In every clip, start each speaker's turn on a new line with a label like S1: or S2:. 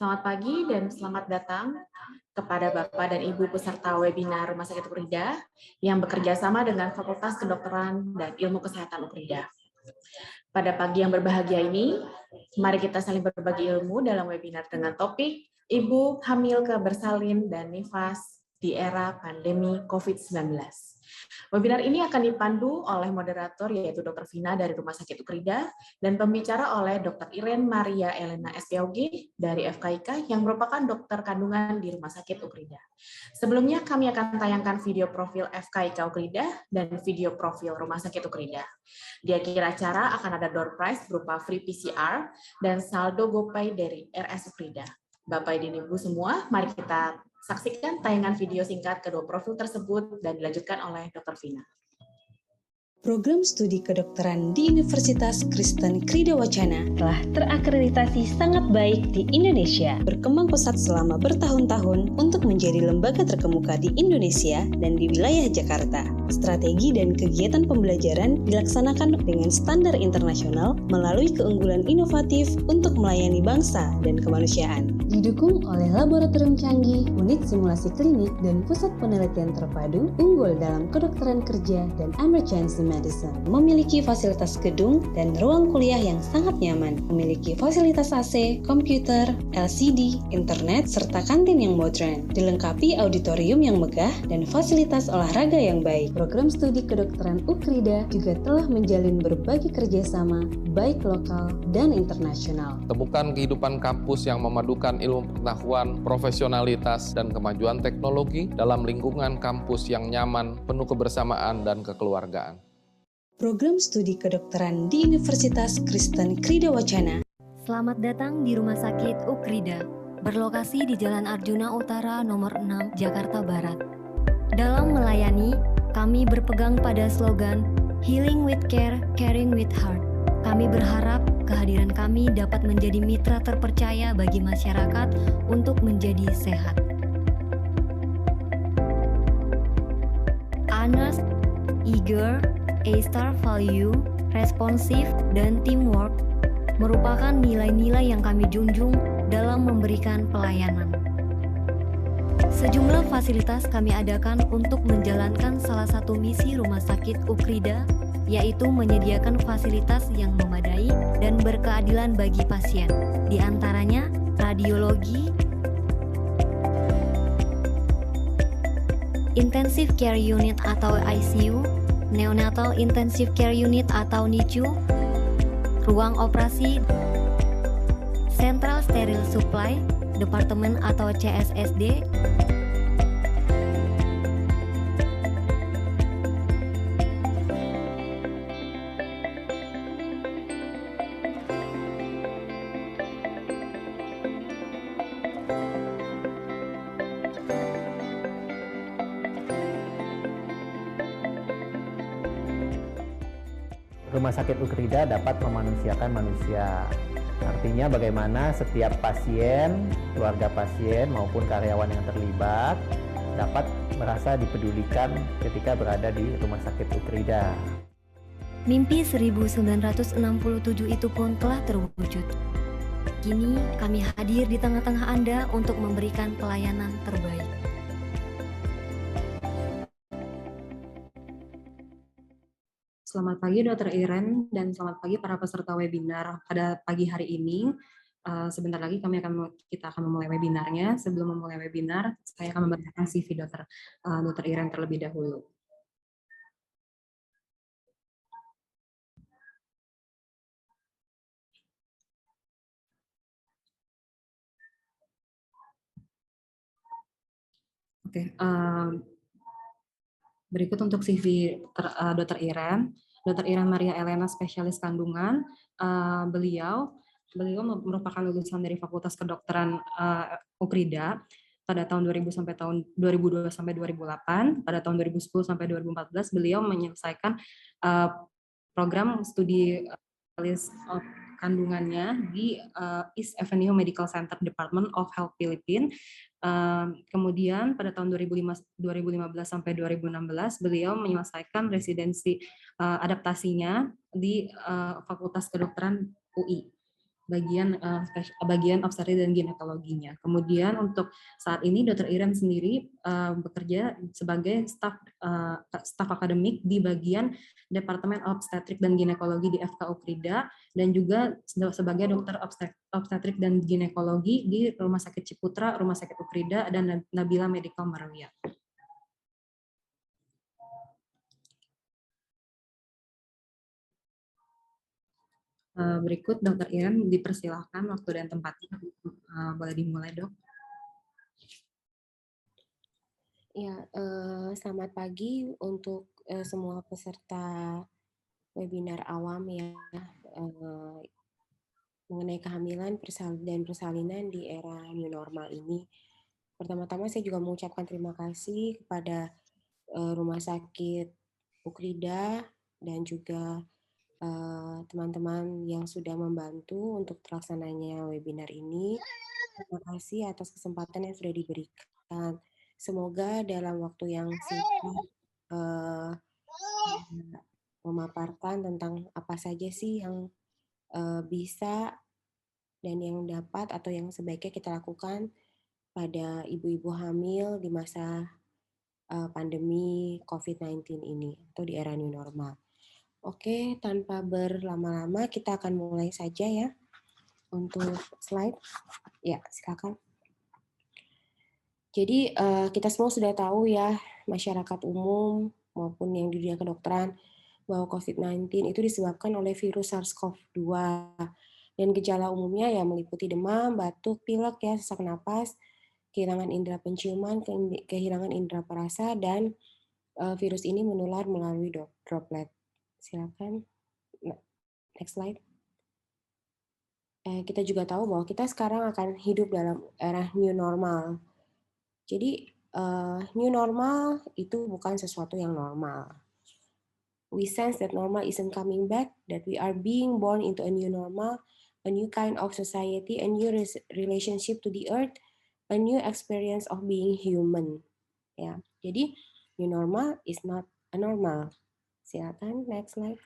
S1: Selamat pagi dan selamat datang kepada Bapak dan Ibu peserta webinar Rumah Sakit Ukrida yang bekerja sama dengan Fakultas Kedokteran dan Ilmu Kesehatan Ukrida. Pada pagi yang berbahagia ini, mari kita saling berbagi ilmu dalam webinar dengan topik Ibu Hamil Bersalin dan Nifas di era pandemi COVID-19. Webinar ini akan dipandu oleh moderator yaitu Dr. Vina dari Rumah Sakit Ukrida dan pembicara oleh Dr. Iren Maria Elena SPOG dari FKIK yang merupakan dokter kandungan di Rumah Sakit Ukrida. Sebelumnya kami akan tayangkan video profil FKIK Ukrida dan video profil Rumah Sakit Ukrida. Di akhir acara akan ada door prize berupa free PCR dan saldo GoPay dari RS Ukrida. Bapak dan Ibu semua, mari kita saksikan tayangan video singkat kedua profil tersebut dan dilanjutkan oleh Dr. Vina.
S2: Program studi kedokteran di Universitas Kristen Krida Wacana telah terakreditasi sangat baik di Indonesia, berkembang pesat selama bertahun-tahun untuk menjadi lembaga terkemuka di Indonesia dan di wilayah Jakarta. Strategi dan kegiatan pembelajaran dilaksanakan dengan standar internasional melalui keunggulan inovatif untuk melayani bangsa dan kemanusiaan. Didukung oleh laboratorium canggih, unit simulasi klinik, dan pusat penelitian terpadu unggul dalam kedokteran kerja dan emergency medicine. Memiliki fasilitas gedung dan ruang kuliah yang sangat nyaman. Memiliki fasilitas AC, komputer, LCD, internet, serta kantin yang modern. Dilengkapi auditorium yang megah dan fasilitas olahraga yang baik. Program studi kedokteran Ukrida juga telah menjalin berbagai kerjasama baik lokal dan internasional.
S3: Temukan kehidupan kampus yang memadukan ilmu pengetahuan, profesionalitas, dan kemajuan teknologi dalam lingkungan kampus yang nyaman, penuh kebersamaan dan kekeluargaan.
S2: Program studi kedokteran di Universitas Kristen Krida Wacana.
S4: Selamat datang di Rumah Sakit Ukrida, berlokasi di Jalan Arjuna Utara nomor 6, Jakarta Barat. Dalam melayani, kami berpegang pada slogan Healing with Care, Caring with Heart. Kami berharap kehadiran kami dapat menjadi mitra terpercaya bagi masyarakat untuk menjadi sehat. Honest, eager, A-star value, responsif, dan teamwork merupakan nilai-nilai yang kami junjung dalam memberikan pelayanan. Sejumlah fasilitas kami adakan untuk menjalankan salah satu misi Rumah Sakit Ukrida, yaitu menyediakan fasilitas yang memadai dan berkeadilan bagi pasien, di antaranya radiologi, Intensive Care Unit atau ICU, Neonatal Intensive Care Unit atau NICU, ruang operasi, Central Sterile Supply, Departemen atau CSSD,
S5: Rumah Sakit Ukrida dapat memanusiakan manusia. Artinya bagaimana setiap pasien, keluarga pasien maupun karyawan yang terlibat dapat merasa dipedulikan ketika berada di Rumah Sakit Ukrida.
S4: Mimpi 1967 itu pun telah terwujud. Kini kami hadir di tengah-tengah Anda untuk memberikan pelayanan terbaik.
S6: Selamat pagi Dr. Iren dan selamat pagi para peserta webinar. Pada pagi hari ini, sebentar lagi kita akan memulai webinarnya. Sebelum memulai webinar, saya akan membacakan CV Dr. Iren terlebih dahulu. Oke, berikut untuk CV Dr. Iren. Dr. Iren Maria Elena, spesialis kandungan. Beliau merupakan lulusan dari Fakultas Kedokteran Ukrida pada tahun 2000 sampai tahun 2002 sampai 2008. Pada tahun 2010 sampai 2014 beliau menyelesaikan program studi kandungannya di East Avenue Medical Center Department of Health Philippines. Kemudian pada tahun 2015 sampai 2016 beliau menyelesaikan residensi adaptasinya di Fakultas Kedokteran UI. bagian obstetrik dan ginekologinya. Kemudian untuk saat ini Dr. Iren sendiri bekerja sebagai staf akademik di bagian Departemen Obstetrik dan Ginekologi di FK Ukrida, dan juga sebagai dokter obstetrik dan ginekologi di Rumah Sakit Ciputra, Rumah Sakit Ukrida, dan Nabila Medical Meruya. Berikut Dr. Iren dipersilahkan waktu dan tempatnya. Boleh dimulai, Dok.
S7: Ya, selamat pagi untuk semua peserta webinar awam ya mengenai kehamilan dan persalinan di era new normal ini. Pertama-tama saya juga mengucapkan terima kasih kepada Rumah Sakit Ukrida dan juga teman-teman yang sudah membantu untuk terlaksananya webinar ini. Terima kasih atas kesempatan yang sudah diberikan. Semoga dalam waktu yang singkat memaparkan tentang apa saja sih yang bisa dan yang dapat atau yang sebaiknya kita lakukan pada ibu-ibu hamil di masa pandemi COVID-19 ini atau di era new normal. Oke, tanpa berlama-lama kita akan mulai saja ya untuk slide. Ya, silakan. Jadi kita semua sudah tahu ya, masyarakat umum maupun yang di dunia kedokteran, bahwa COVID-19 itu disebabkan oleh virus SARS-CoV-2. Dan gejala umumnya ya meliputi demam, batuk, pilek ya, sesak napas, kehilangan indera penciuman, kehilangan indera perasa, dan virus ini menular melalui droplet. Silakan. Next slide. Kita juga tahu bahwa kita sekarang akan hidup dalam era new normal. Jadi new normal itu bukan sesuatu yang normal. We sense that normal isn't coming back, that we are being born into a new normal, a new kind of society, a new relationship to the earth, a new experience of being human. Ya, jadi new normal is not a normal. Silakan next slide.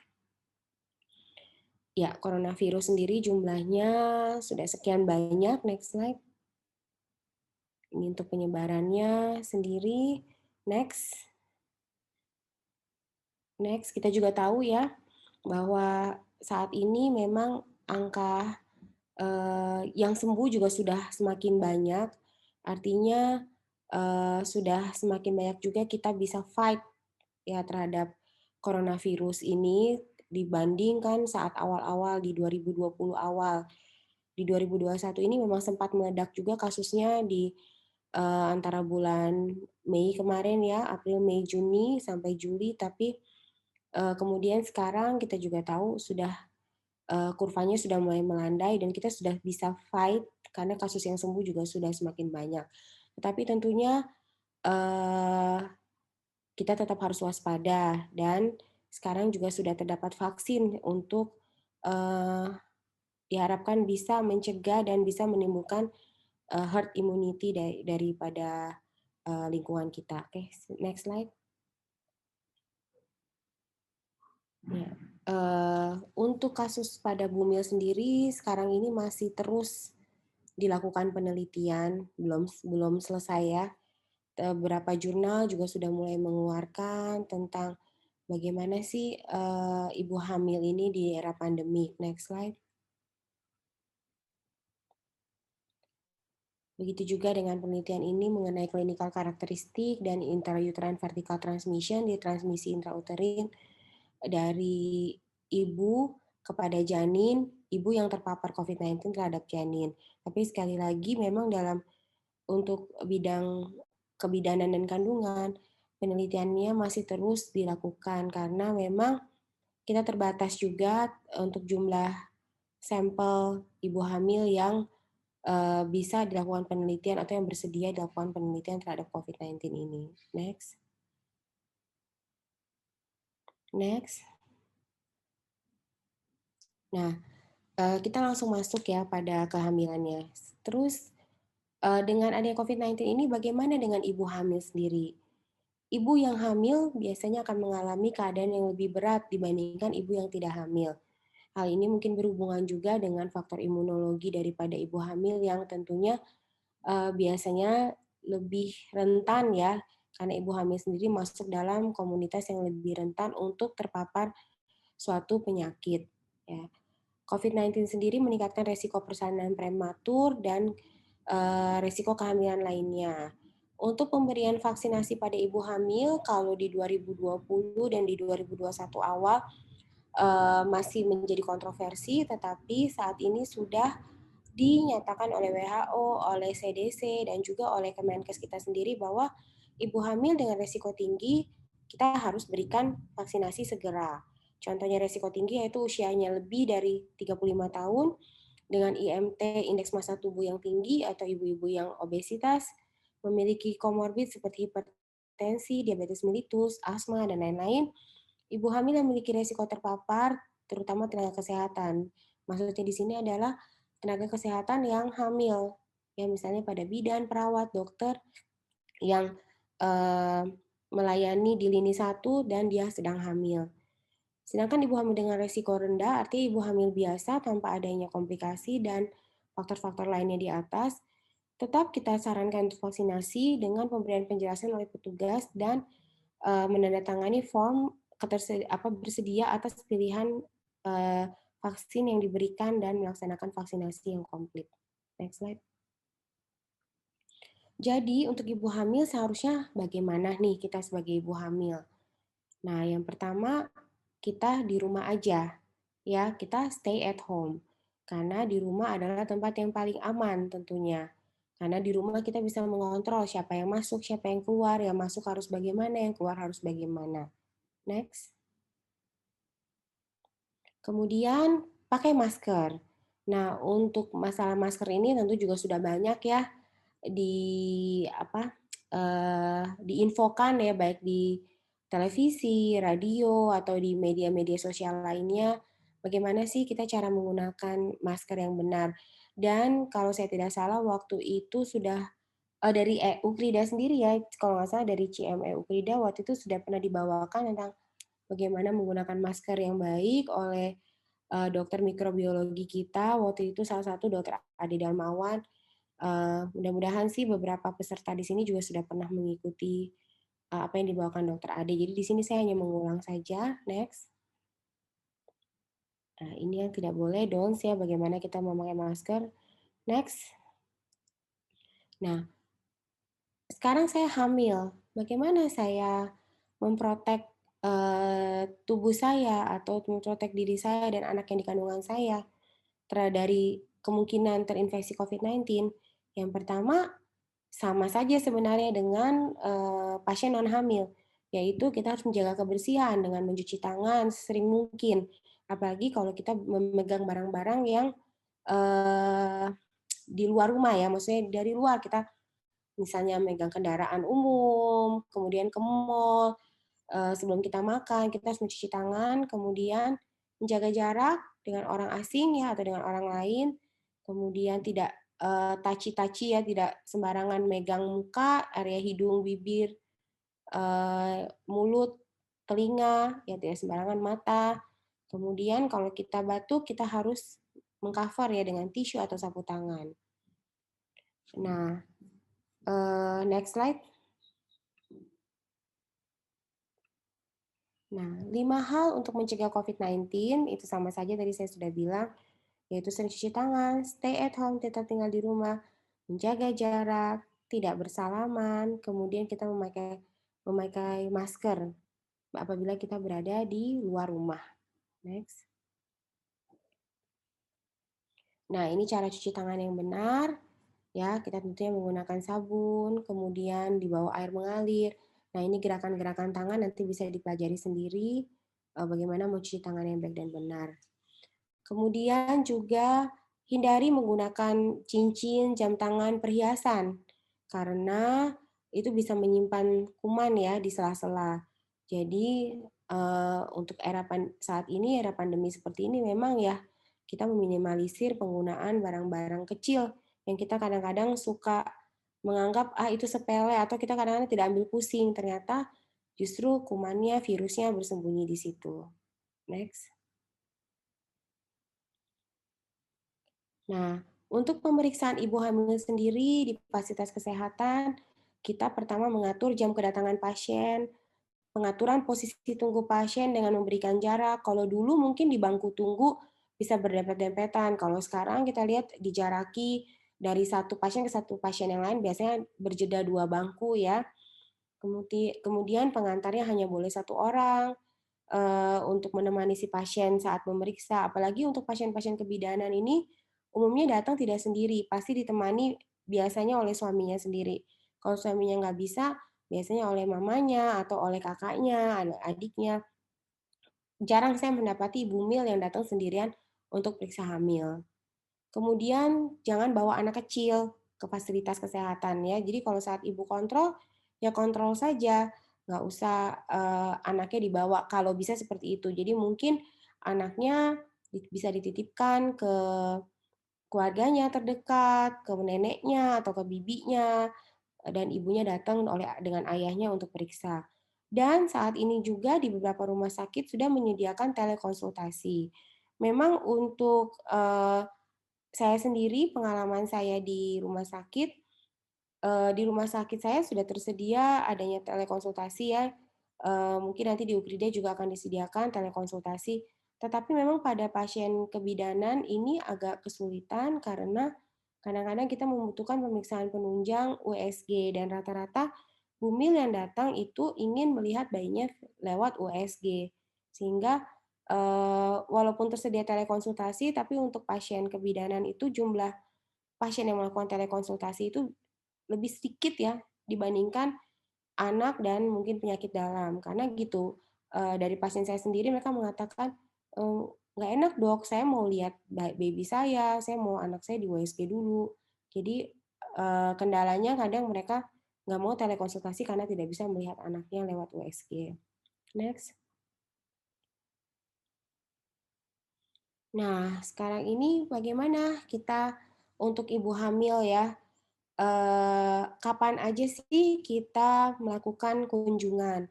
S7: Ya, coronavirus sendiri jumlahnya sudah sekian banyak. Next slide. Ini untuk penyebarannya sendiri. Next. Next, kita juga tahu ya bahwa saat ini memang angka yang sembuh juga sudah semakin banyak. Artinya sudah semakin banyak juga kita bisa fight ya terhadap coronavirus ini dibandingkan saat awal-awal di 2020 awal. Di 2021 ini memang sempat meledak juga kasusnya di antara bulan Mei kemarin ya, April, Mei, Juni sampai Juli, tapi kemudian sekarang kita juga tahu sudah kurvanya sudah mulai melandai dan kita sudah bisa fight karena kasus yang sembuh juga sudah semakin banyak. Tetapi tentunya kita tetap harus waspada dan sekarang juga sudah terdapat vaksin untuk diharapkan bisa mencegah dan bisa menimbulkan herd immunity daripada lingkungan kita. Oke, next slide. Ya. Untuk kasus pada Bumil sendiri sekarang ini masih terus dilakukan penelitian, belum selesai ya. Beberapa jurnal juga sudah mulai mengeluarkan tentang bagaimana sih ibu hamil ini di era pandemi. Next slide. Begitu juga dengan penelitian ini mengenai clinical karakteristik dan intrauterine vertical transmission di transmisi intrauterin dari ibu kepada janin, ibu yang terpapar COVID-19 terhadap janin. Tapi sekali lagi memang untuk bidang kebidanan dan kandungan, penelitiannya masih terus dilakukan karena memang kita terbatas juga untuk jumlah sampel ibu hamil yang bisa dilakukan penelitian atau yang bersedia dilakukan penelitian terhadap COVID-19 ini. Next. Next. Nah, kita langsung masuk ya pada kehamilannya. Terus, dengan adanya COVID-19 ini bagaimana dengan ibu hamil sendiri? Ibu yang hamil biasanya akan mengalami keadaan yang lebih berat dibandingkan ibu yang tidak hamil. Hal ini mungkin berhubungan juga dengan faktor imunologi daripada ibu hamil yang tentunya biasanya lebih rentan ya, karena ibu hamil sendiri masuk dalam komunitas yang lebih rentan untuk terpapar suatu penyakit. Ya. COVID-19 sendiri meningkatkan resiko persalinan prematur dan resiko kehamilan lainnya. Untuk pemberian vaksinasi pada ibu hamil, kalau di 2020 dan di 2021 awal masih menjadi kontroversi, tetapi saat ini sudah dinyatakan oleh WHO, oleh CDC, dan juga oleh Kemenkes kita sendiri bahwa ibu hamil dengan risiko tinggi kita harus berikan vaksinasi segera. Contohnya risiko tinggi yaitu usianya lebih dari 35 tahun dengan IMT indeks massa tubuh yang tinggi atau ibu-ibu yang obesitas, memiliki komorbid seperti hipertensi, diabetes mellitus, asma, dan lain-lain. Ibu hamil yang memiliki risiko terpapar, terutama tenaga kesehatan. Maksudnya di sini adalah tenaga kesehatan yang hamil, ya misalnya pada bidan, perawat, dokter yang melayani di lini 1 dan dia sedang hamil. Sedangkan ibu hamil dengan risiko rendah, artinya ibu hamil biasa tanpa adanya komplikasi dan faktor-faktor lainnya di atas, tetap kita sarankan untuk vaksinasi dengan pemberian penjelasan oleh petugas dan menandatangani form bersedia atas pilihan vaksin yang diberikan dan melaksanakan vaksinasi yang komplit. Next slide. Jadi untuk ibu hamil seharusnya bagaimana nih kita sebagai ibu hamil? Nah, yang pertama kita di rumah aja, ya kita stay at home. Karena di rumah adalah tempat yang paling aman tentunya. Karena di rumah kita bisa mengontrol siapa yang masuk, siapa yang keluar, yang masuk harus bagaimana, yang keluar harus bagaimana. Next. Kemudian pakai masker. Nah, untuk masalah masker ini tentu juga sudah banyak ya diinfokan ya baik di televisi, radio atau di media-media sosial lainnya. Bagaimana sih kita cara menggunakan masker yang benar? Dan kalau saya tidak salah waktu itu sudah dari Ukrida sendiri ya, kalau nggak salah dari CME Ukrida waktu itu sudah pernah dibawakan tentang bagaimana menggunakan masker yang baik oleh dokter mikrobiologi kita, waktu itu salah satu dokter Ade Darmawan. Mudah-mudahan sih beberapa peserta di sini juga sudah pernah mengikuti apa yang dibawakan dokter Ade. Jadi di sini saya hanya mengulang saja. Next. Nah, ini yang tidak boleh, don'ts ya, bagaimana kita memakai masker. Next. Nah, sekarang saya hamil. Bagaimana saya memprotek tubuh saya atau memprotek diri saya dan anak yang di kandungan saya dari kemungkinan terinfeksi COVID-19? Yang pertama, sama saja sebenarnya dengan pasien non hamil, yaitu kita harus menjaga kebersihan dengan mencuci tangan sesering mungkin, apalagi kalau kita memegang barang-barang yang di luar rumah ya, maksudnya dari luar kita misalnya megang kendaraan umum, kemudian ke mall, sebelum kita makan kita harus mencuci tangan, kemudian menjaga jarak dengan orang asing ya atau dengan orang lain, kemudian tidak touchy-touchy ya, tidak sembarangan megang muka, area hidung, bibir, mulut, telinga, ya tidak sembarangan mata. Kemudian kalau kita batuk, kita harus mengcover ya dengan tisu atau sapu tangan. Nah, next slide. Nah, 5 hal untuk mencegah COVID-19 itu sama saja tadi saya sudah bilang, yaitu sering cuci tangan, stay at home, tetap tinggal di rumah, menjaga jarak, tidak bersalaman, kemudian kita memakai masker apabila kita berada di luar rumah. Next. Nah, ini cara cuci tangan yang benar. Ya, kita tentunya menggunakan sabun, kemudian di bawah air mengalir. Nah, ini gerakan-gerakan tangan nanti bisa dipelajari sendiri bagaimana mencuci tangan yang baik dan benar. Kemudian juga hindari menggunakan cincin, jam tangan, perhiasan karena itu bisa menyimpan kuman ya di sela-sela. Jadi untuk saat ini era pandemi seperti ini memang ya kita meminimalisir penggunaan barang-barang kecil yang kita kadang-kadang suka menganggap itu sepele atau kita kadang-kadang tidak ambil pusing, ternyata justru kumannya, virusnya bersembunyi di situ. Next. Nah, untuk pemeriksaan ibu hamil sendiri di fasilitas kesehatan, kita pertama mengatur jam kedatangan pasien, pengaturan posisi tunggu pasien dengan memberikan jarak. Kalau dulu mungkin di bangku tunggu bisa berdempet-dempetan. Kalau sekarang kita lihat dijaraki dari satu pasien ke satu pasien yang lain, biasanya berjeda 2 bangku ya. Kemudian pengantarnya hanya boleh 1 orang untuk menemani si pasien saat memeriksa. Apalagi untuk pasien-pasien kebidanan ini umumnya datang tidak sendiri, pasti ditemani biasanya oleh suaminya sendiri. Kalau suaminya nggak bisa, biasanya oleh mamanya atau oleh kakaknya, adiknya. Jarang saya mendapati ibu hamil yang datang sendirian untuk periksa hamil. Kemudian jangan bawa anak kecil ke fasilitas kesehatan ya. Jadi kalau saat ibu kontrol, ya kontrol saja, nggak usah anaknya dibawa. Kalau bisa seperti itu. Jadi mungkin anaknya bisa dititipkan ke keluarganya terdekat, ke neneknya atau ke bibinya, dan ibunya datang dengan ayahnya untuk periksa. Dan saat ini juga di beberapa rumah sakit sudah menyediakan telekonsultasi. Memang untuk saya sendiri, pengalaman saya di rumah sakit saya sudah tersedia adanya telekonsultasi ya, mungkin nanti di UKRIDA juga akan disediakan telekonsultasi. Tetapi memang pada pasien kebidanan ini agak kesulitan karena kadang-kadang kita membutuhkan pemeriksaan penunjang USG dan rata-rata bumil yang datang itu ingin melihat bayinya lewat USG. Sehingga walaupun tersedia telekonsultasi, tapi untuk pasien kebidanan itu jumlah pasien yang melakukan telekonsultasi itu lebih sedikit ya dibandingkan anak dan mungkin penyakit dalam. Karena gitu, dari pasien saya sendiri mereka mengatakan, "Nggak enak dok, saya mau lihat baby saya mau anak saya di USG dulu." Jadi, kendalanya kadang mereka nggak mau telekonsultasi karena tidak bisa melihat anaknya lewat USG. Next. Nah, sekarang ini bagaimana kita untuk ibu hamil ya, kapan aja sih kita melakukan kunjungan?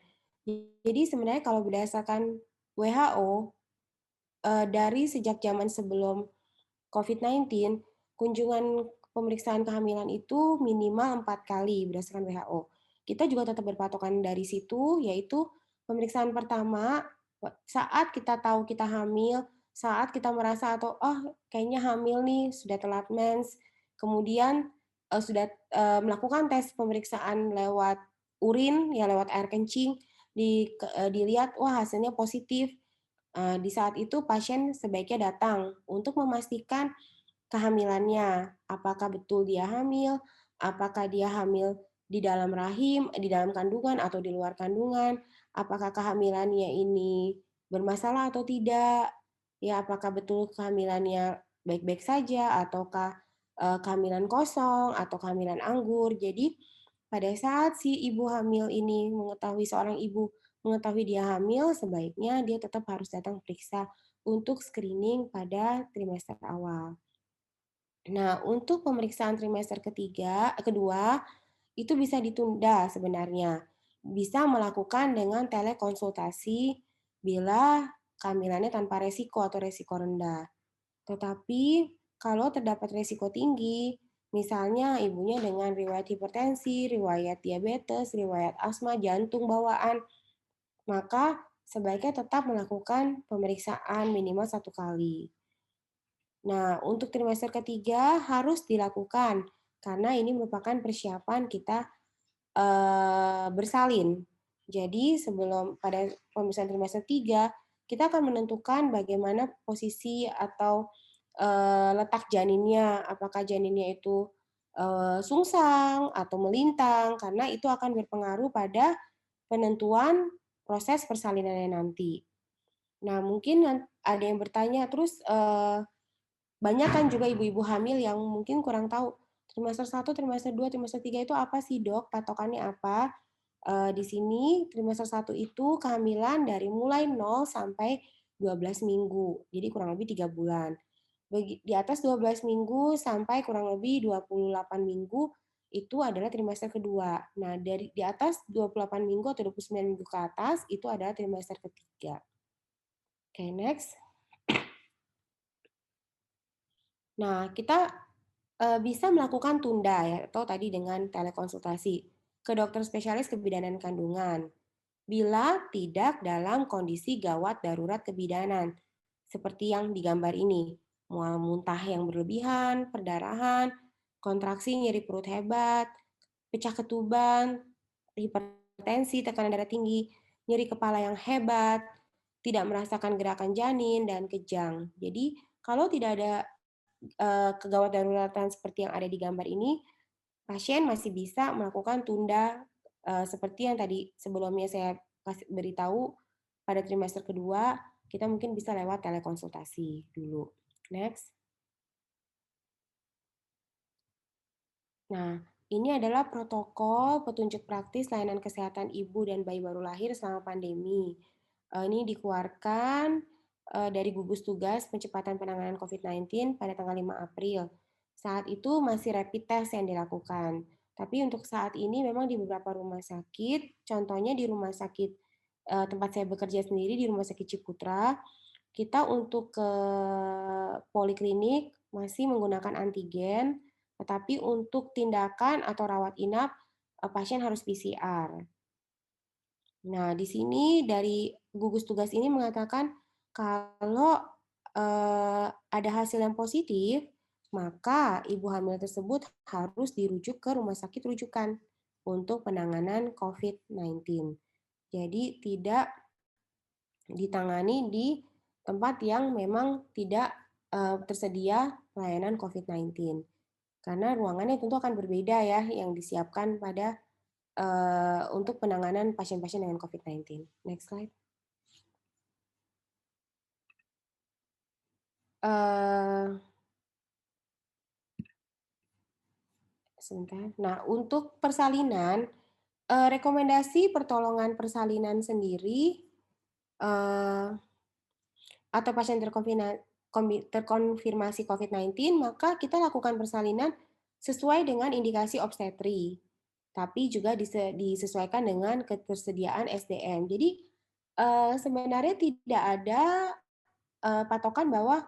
S7: Jadi sebenarnya kalau berdasarkan WHO, dari sejak zaman sebelum COVID-19, kunjungan pemeriksaan kehamilan itu minimal 4 kali berdasarkan WHO. Kita juga tetap berpatokan dari situ, yaitu pemeriksaan pertama saat kita tahu kita hamil, saat kita merasa atau, "Oh, kayaknya hamil nih, sudah telat mens." Kemudian, sudah, melakukan tes pemeriksaan lewat urin, ya lewat air kencing, dilihat, wah hasilnya positif. Di saat itu pasien sebaiknya datang untuk memastikan kehamilannya. Apakah betul dia hamil, apakah dia hamil di dalam rahim, di dalam kandungan atau di luar kandungan, apakah kehamilannya ini bermasalah atau tidak, ya apakah betul kehamilannya baik-baik saja ataukah kehamilan kosong atau kehamilan anggur. Jadi pada saat si ibu hamil ini seorang ibu mengetahui dia hamil, sebaiknya dia tetap harus datang periksa untuk screening pada trimester awal. Nah, untuk pemeriksaan trimester kedua, itu bisa ditunda sebenarnya. Bisa melakukan dengan telekonsultasi bila kehamilannya tanpa resiko atau resiko rendah. Tetapi kalau terdapat resiko tinggi, misalnya ibunya dengan riwayat hipertensi, riwayat diabetes, riwayat asma, jantung bawaan, maka sebaiknya tetap melakukan pemeriksaan minimal 1 kali. Nah, untuk trimester ketiga harus dilakukan karena ini merupakan persiapan kita bersalin. Jadi sebelum pada pemeriksaan trimester 3 kita akan menentukan bagaimana posisi atau letak janinnya, apakah janinnya itu sungsang atau melintang, karena itu akan berpengaruh pada penentuan proses persalinannya nanti. Nah, mungkin ada yang bertanya, terus banyak kan juga ibu-ibu hamil yang mungkin kurang tahu trimester 1, trimester 2, trimester 3 itu apa sih dok? Patokannya apa? Di sini trimester 1 itu kehamilan dari mulai 0 sampai 12 minggu. Jadi kurang lebih 3 bulan. Di atas 12 minggu sampai kurang lebih 28 minggu itu adalah trimester kedua. Nah, di atas 28 minggu atau 29 minggu ke atas itu adalah trimester ketiga. Oke, next. Nah, kita bisa melakukan tunda ya, atau tadi dengan telekonsultasi ke dokter spesialis kebidanan kandungan bila tidak dalam kondisi gawat darurat kebidanan seperti yang digambar ini, mual muntah yang berlebihan, perdarahan, kontraksi nyeri perut hebat, pecah ketuban, hipertensi, tekanan darah tinggi, nyeri kepala yang hebat, tidak merasakan gerakan janin, dan kejang. Jadi kalau tidak ada kegawat daruratan seperti yang ada di gambar ini, pasien masih bisa melakukan tunda seperti yang tadi sebelumnya saya beritahu pada trimester kedua, kita mungkin bisa lewat telekonsultasi dulu. Next. Nah, ini adalah protokol petunjuk praktis layanan kesehatan ibu dan bayi baru lahir selama pandemi. Ini dikeluarkan dari gugus tugas percepatan penanganan COVID-19 pada tanggal 5 April. Saat itu masih rapid test yang dilakukan. Tapi untuk saat ini memang di beberapa rumah sakit, contohnya di rumah sakit tempat saya bekerja sendiri di Rumah Sakit Ciputra, kita untuk ke poliklinik masih menggunakan antigen, tetapi untuk tindakan atau rawat inap, pasien harus PCR. Nah, di sini dari gugus tugas ini mengatakan kalau ada hasil yang positif, maka ibu hamil tersebut harus dirujuk ke rumah sakit rujukan untuk penanganan COVID-19. Jadi tidak ditangani di tempat yang memang tidak tersedia layanan COVID-19. Karena ruangannya tentu akan berbeda ya yang disiapkan pada untuk penanganan pasien-pasien dengan COVID-19. Next slide. Sebentar. Nah, untuk persalinan, rekomendasi pertolongan persalinan sendiri atau pasien terkonfirmasi COVID-19, maka kita lakukan persalinan sesuai dengan indikasi obstetri, tapi juga disesuaikan dengan ketersediaan SDM. Jadi sebenarnya tidak ada patokan bahwa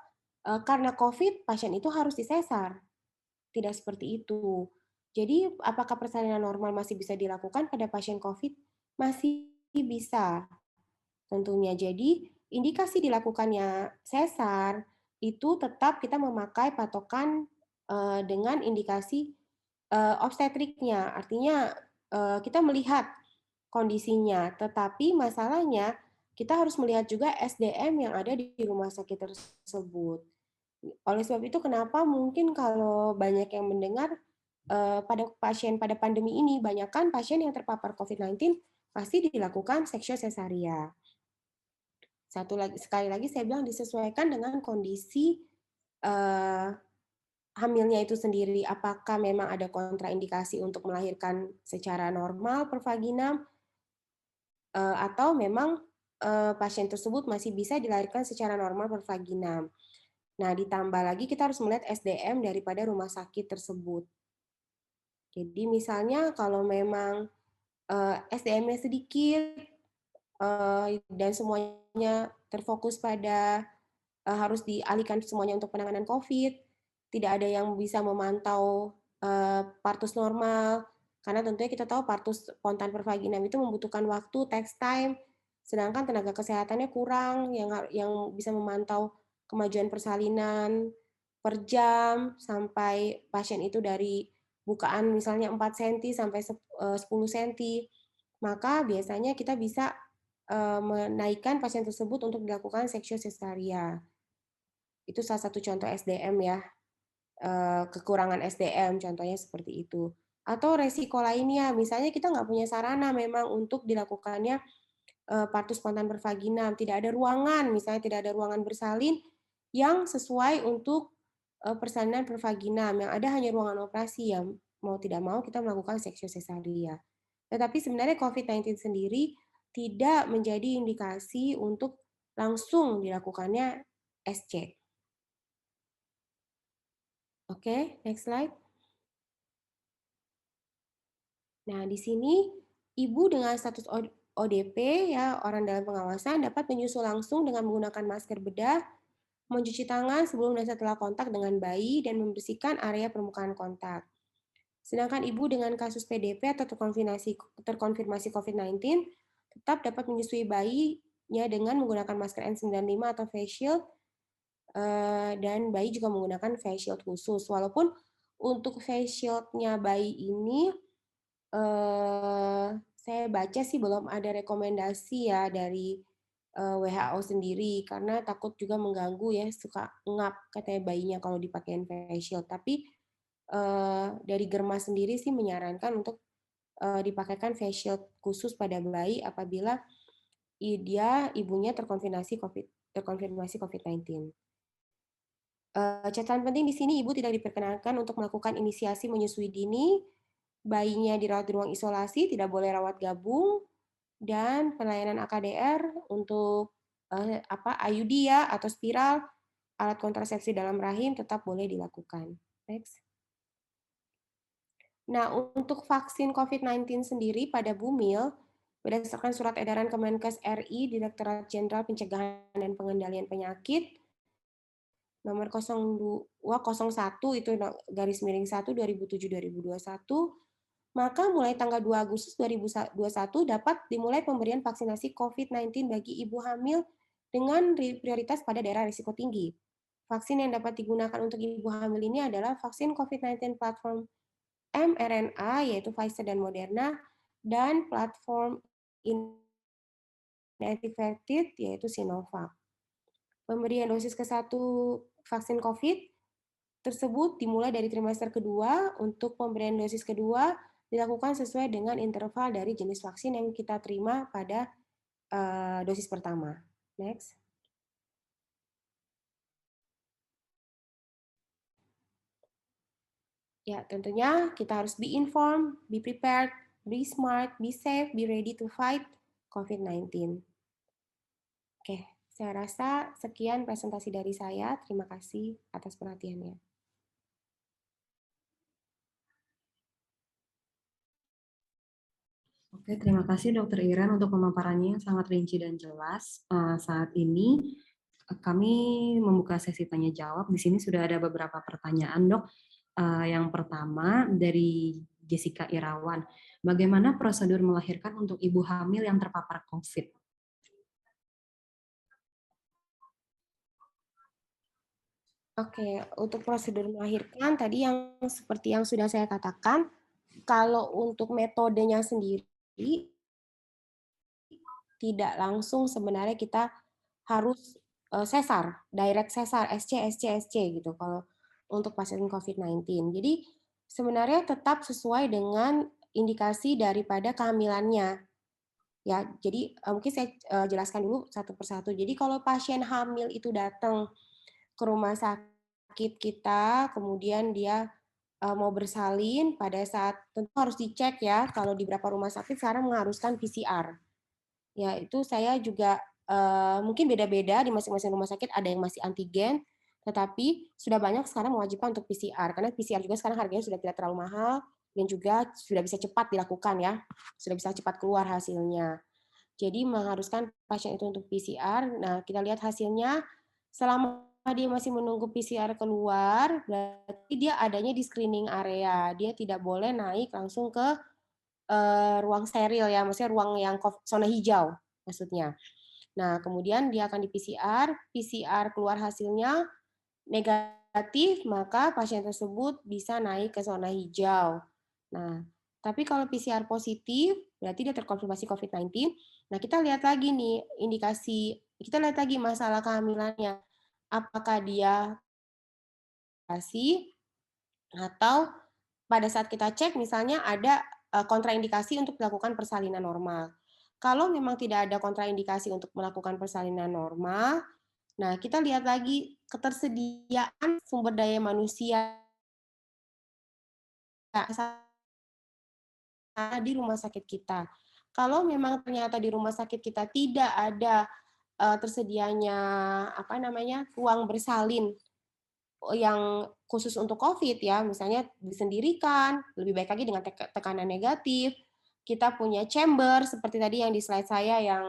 S7: karena COVID pasien itu harus disesar, tidak seperti itu. Jadi apakah persalinan normal masih bisa dilakukan pada pasien COVID? Masih bisa tentunya. Jadi indikasi dilakukannya sesar itu tetap kita memakai patokan dengan indikasi obstetriknya, artinya kita melihat kondisinya, tetapi masalahnya kita harus melihat juga SDM yang ada di rumah sakit tersebut. Oleh sebab itu kenapa mungkin kalau banyak yang mendengar pada pasien pada pandemi ini, banyakkan pasien yang terpapar COVID-19 pasti dilakukan seksio sesaria. Sekali lagi saya bilang disesuaikan dengan kondisi hamilnya itu sendiri. Apakah memang ada kontraindikasi untuk melahirkan secara normal per vaginam atau memang pasien tersebut masih bisa dilahirkan secara normal per vaginam. Nah, ditambah lagi kita harus melihat SDM daripada rumah sakit tersebut. Jadi misalnya kalau memang SDM-nya sedikit dan semuanya terfokus pada harus dialihkan semuanya untuk penanganan COVID, tidak ada yang bisa memantau partus normal, karena tentunya kita tahu partus spontan per vaginam itu membutuhkan waktu, takes time, sedangkan tenaga kesehatannya kurang yang bisa memantau kemajuan persalinan per jam sampai pasien itu dari bukaan misalnya 4 cm sampai 10 cm, maka biasanya kita bisa menaikkan pasien tersebut untuk dilakukan seksio sesaria. Itu salah satu contoh SDM ya, kekurangan SDM contohnya seperti itu. Atau resiko lainnya, misalnya kita nggak punya sarana memang untuk dilakukannya partus spontan per vaginam, tidak ada ruangan, misalnya tidak ada ruangan bersalin yang sesuai untuk persalinan per vaginam, yang ada hanya ruangan operasi, yang mau tidak mau kita melakukan seksio sesaria. Tetapi sebenarnya COVID-19 sendiri tidak menjadi indikasi untuk langsung dilakukannya SC. Oke, next slide. Nah, di sini ibu dengan status ODP ya, orang dalam pengawasan dapat menyusu langsung dengan menggunakan masker bedah mencuci tangan sebelum dan setelah kontak dengan bayi, dan membersihkan area permukaan kontak. Sedangkan ibu dengan kasus PDP atau terkonfirmasi COVID-19 tetap dapat menyusui bayinya dengan menggunakan masker N95 atau face shield, dan bayi juga menggunakan face shield khusus. Walaupun untuk face shield-nya bayi ini saya baca sih belum ada rekomendasi ya dari WHO sendiri, karena takut juga mengganggu ya, suka ngap katanya bayinya kalau dipakein face shield. Tapi dari Germa sendiri sih menyarankan untuk dipakaikan face shield khusus pada bayi apabila ibunya terkonfirmasi COVID-19. Catatan penting di sini, ibu tidak diperkenankan untuk melakukan inisiasi menyusui dini, bayinya dirawat di ruang isolasi, tidak boleh rawat gabung, dan pelayanan AKDR untuk IUD ya atau spiral, alat kontrasepsi dalam rahim tetap boleh dilakukan. Next. Nah, untuk vaksin COVID-19 sendiri pada Bumil, berdasarkan surat edaran Kemenkes RI, Direktorat Jenderal Pencegahan dan Pengendalian Penyakit, nomor 0201 itu /1 2007-2021, maka mulai tanggal 2 Agustus 2021 dapat dimulai pemberian vaksinasi COVID-19 bagi ibu hamil dengan prioritas pada daerah risiko tinggi. Vaksin yang dapat digunakan untuk ibu hamil ini adalah vaksin COVID-19 platform mRNA, yaitu Pfizer dan Moderna, dan platform inactivated, yaitu Sinovac. Pemberian dosis ke-1 vaksin COVID tersebut dimulai dari trimester kedua. Untuk pemberian dosis kedua dilakukan sesuai dengan interval dari jenis vaksin yang kita terima pada dosis pertama. Next. Ya, tentunya kita harus be informed, be prepared, be smart, be safe, be ready to fight COVID-19. Oke, saya rasa sekian presentasi dari saya. Terima kasih atas perhatiannya.
S6: Oke, terima kasih Dr. Iren untuk pemaparannya yang sangat rinci dan jelas. Saat ini kami membuka sesi tanya jawab. Di sini sudah ada beberapa pertanyaan, Dok. Yang pertama dari Jessica Irawan. Bagaimana prosedur melahirkan untuk ibu hamil yang terpapar COVID?
S7: Oke, untuk prosedur melahirkan tadi yang seperti yang sudah saya katakan, kalau untuk metodenya sendiri tidak langsung sebenarnya kita harus sesar, direct sesar, SC gitu kalau untuk pasien COVID-19. Jadi sebenarnya tetap sesuai dengan indikasi daripada kehamilannya. Ya, jadi mungkin saya jelaskan dulu satu persatu. Jadi kalau pasien hamil itu datang ke rumah sakit kita, kemudian dia mau bersalin, pada saat tentu harus dicek ya, kalau di beberapa rumah sakit sekarang mengharuskan PCR. Ya, itu saya juga mungkin beda-beda di masing-masing rumah sakit, ada yang masih antigen, tetapi sudah banyak sekarang mewajibkan untuk PCR, karena PCR juga sekarang harganya sudah tidak terlalu mahal, dan juga sudah bisa cepat dilakukan ya, sudah bisa cepat keluar hasilnya. Jadi mengharuskan pasien itu untuk PCR. Nah, kita lihat hasilnya, selama dia masih menunggu PCR keluar, berarti dia adanya di screening area. Dia tidak boleh naik langsung ke ruang steril ya, maksudnya ruang yang zona hijau maksudnya. Nah, kemudian dia akan di PCR keluar hasilnya negatif, maka pasien tersebut bisa naik ke zona hijau. Nah, tapi kalau PCR positif, berarti dia terkonfirmasi COVID-19. Nah, kita lihat lagi nih indikasi, kita lihat lagi masalah kehamilannya. Apakah dia atau pada saat kita cek misalnya ada kontraindikasi untuk melakukan persalinan normal. Kalau memang tidak ada kontraindikasi untuk melakukan persalinan normal, nah kita lihat lagi ketersediaan sumber daya manusia di rumah sakit kita. Kalau memang ternyata di rumah sakit kita tidak ada tersedianya ruang bersalin yang khusus untuk COVID ya, misalnya disendirikan, lebih baik lagi dengan tekanan negatif. Kita punya chamber seperti tadi yang di slide saya yang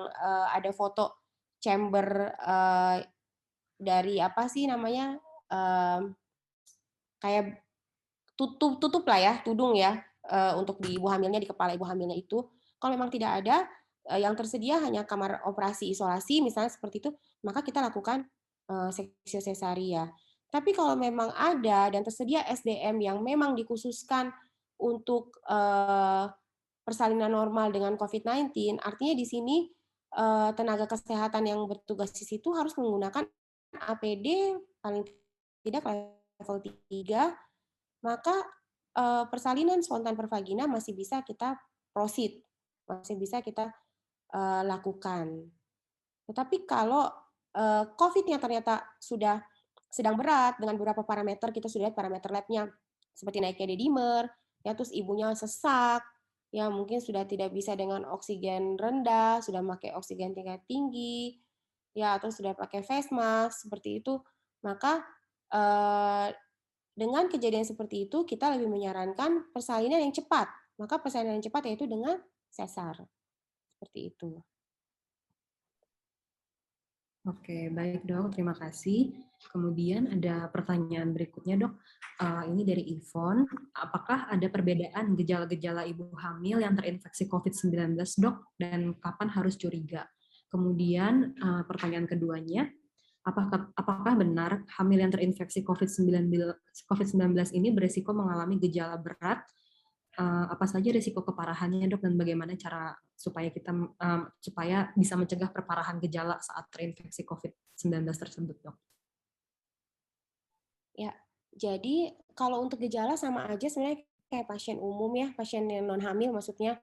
S7: ada foto chamber dari apa sih namanya, kayak tutup lah ya, tudung ya, untuk di ibu hamilnya, di kepala ibu hamilnya itu. Kalau memang tidak ada, yang tersedia hanya kamar operasi isolasi misalnya seperti itu, maka kita lakukan seksio sesaria. Tapi kalau memang ada dan tersedia SDM yang memang dikhususkan untuk persalinan normal dengan COVID-19, artinya di sini tenaga kesehatan yang bertugas di situ harus menggunakan APD paling tidak level 3, maka persalinan spontan per vagina masih bisa kita proceed, masih bisa kita lakukan. Tetapi kalau COVID-nya ternyata sudah sedang berat dengan beberapa parameter, kita sudah lihat parameter labnya seperti naiknya D-dimer, ya terus ibunya sesak, ya mungkin sudah tidak bisa dengan oksigen rendah, sudah pakai oksigen tingkat tinggi, ya atau sudah pakai face mask seperti itu, maka dengan kejadian seperti itu kita lebih menyarankan persalinan yang cepat. Maka persalinan yang cepat yaitu dengan sesar. Seperti itu.
S6: Oke, baik dok, terima kasih. Kemudian ada pertanyaan berikutnya dok, ini dari Ivon. Apakah ada perbedaan gejala-gejala ibu hamil yang terinfeksi COVID-19 dok, dan kapan harus curiga? Kemudian pertanyaan keduanya, apakah benar hamil yang terinfeksi COVID-19 ini berisiko mengalami gejala berat? Apa saja risiko keparahannya dok, dan bagaimana cara supaya kita supaya bisa mencegah perparahan gejala saat terinfeksi COVID-19 tersebut dok?
S7: Ya, jadi kalau untuk gejala sama aja sebenarnya kayak pasien umum ya, pasien yang non hamil maksudnya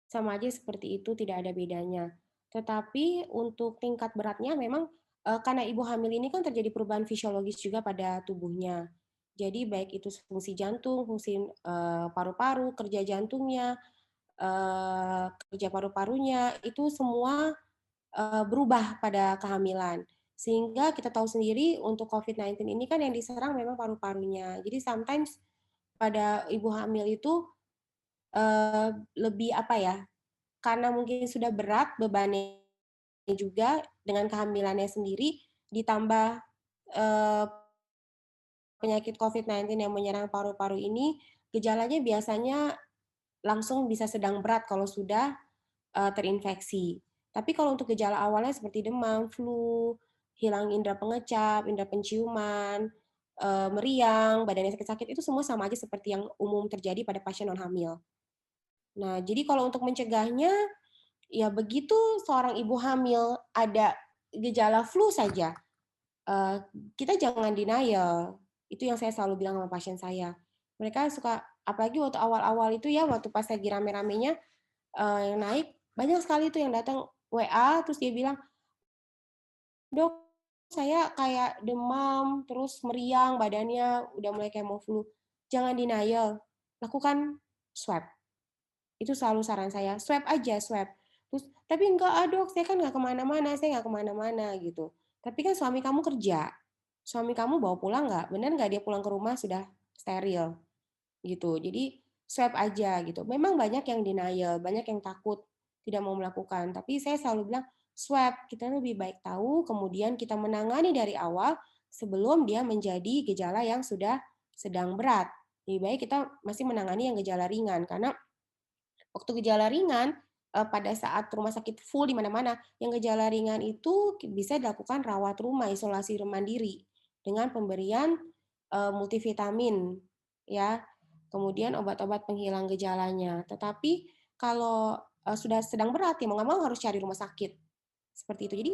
S7: sama aja seperti itu, tidak ada bedanya. Tetapi untuk tingkat beratnya memang karena ibu hamil ini kan terjadi perubahan fisiologis juga pada tubuhnya. Jadi baik itu fungsi jantung, fungsi paru-paru, kerja jantungnya, kerja paru-parunya, itu semua berubah pada kehamilan. Sehingga kita tahu sendiri untuk COVID-19 ini kan yang diserang memang paru-parunya. Jadi sometimes pada ibu hamil itu lebih apa ya, karena mungkin sudah berat bebannya juga dengan kehamilannya sendiri, ditambah penyakit COVID-19 yang menyerang paru-paru ini, gejalanya biasanya langsung bisa sedang berat kalau sudah terinfeksi. Tapi kalau untuk gejala awalnya seperti demam, flu, hilang indera pengecap, indera penciuman, meriang, badannya sakit-sakit, itu semua sama aja seperti yang umum terjadi pada pasien non hamil. Nah, jadi kalau untuk mencegahnya, ya begitu seorang ibu hamil ada gejala flu saja, kita jangan denial. Itu yang saya selalu bilang sama pasien saya. Mereka suka, apalagi waktu awal-awal itu ya, waktu pas lagi rame-ramenya yang naik, banyak sekali tuh yang datang WA, terus dia bilang, dok, saya kayak demam, terus meriang, badannya udah mulai kayak mau flu. Jangan denial, lakukan swab. Itu selalu saran saya, swab aja, swab. Terus, tapi enggak, dok, saya kan nggak kemana-mana, gitu. Tapi kan suami kamu kerja, suami kamu bawa pulang nggak? Benar nggak dia pulang ke rumah sudah steril? Gitu. Jadi swab aja gitu. Memang banyak yang denial, banyak yang takut tidak mau melakukan. Tapi saya selalu bilang swab, kita lebih baik tahu, kemudian kita menangani dari awal sebelum dia menjadi gejala yang sudah sedang berat. Lebih baik kita masih menangani yang gejala ringan, karena waktu gejala ringan pada saat rumah sakit full di mana-mana, yang gejala ringan itu bisa dilakukan rawat rumah, isolasi mandiri dengan pemberian multivitamin, ya, kemudian obat-obat penghilang gejalanya. Tetapi kalau sudah sedang berat, ya mau nggak mau harus cari rumah sakit. Seperti itu. Jadi